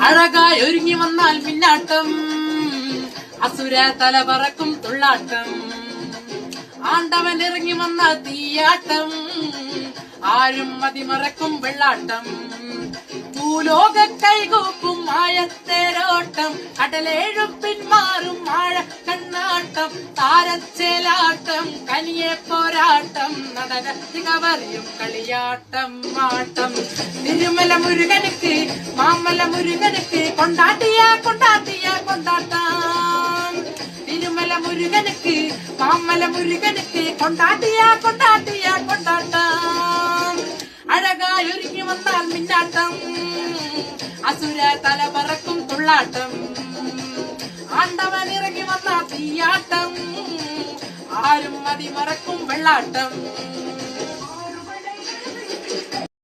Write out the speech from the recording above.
അഴകായി ഒരുങ്ങി വന്നാൽ മിന്നാട്ടം, അസുര തല പറക്കും തുള്ളാട്ടം. ആണ്ടവൻ ഇറങ്ങി വന്നാൽ തീയാട്ടം, ആരും മതിമറക്കും വെള്ളാട്ടം. ഭൂലോക കൈകൂപ്പും മായത്തേരോട്ടം, കടലേഴും പിന്മാറും ആഴ കണ്ണാട്ടം. താരച്ചേലാട്ടം, കനിയെ പോരാട്ടം, നടന തികവറിയും കളിയാട്ടം മാട്ടം. തിരുമല മുരുകനുക്ക് മാമല മുരുകനുക്ക് കൊണ്ടാട്ടിയ കൊണ്ടാട്ടിയ കൊണ്ടാട്ടം. തിരുമല മുരുകനുക്ക് മാമല മുരുകനുക്ക് കൊണ്ടാട്ടിയ കൊണ്ടാട്ടിയ കൊണ്ടാട്ടം. അഴകായി ഒരുങ്ങി വന്നാൽ മിന്നാട്ടം, അസുര തല പറക്കും തുള്ളാട്ടം. ആണ്ടവൻ ഇറങ്ങി വന്നാൽ തീയാട്ടം, ആരും മതിമറക്കും വെള്ളാട്ടം.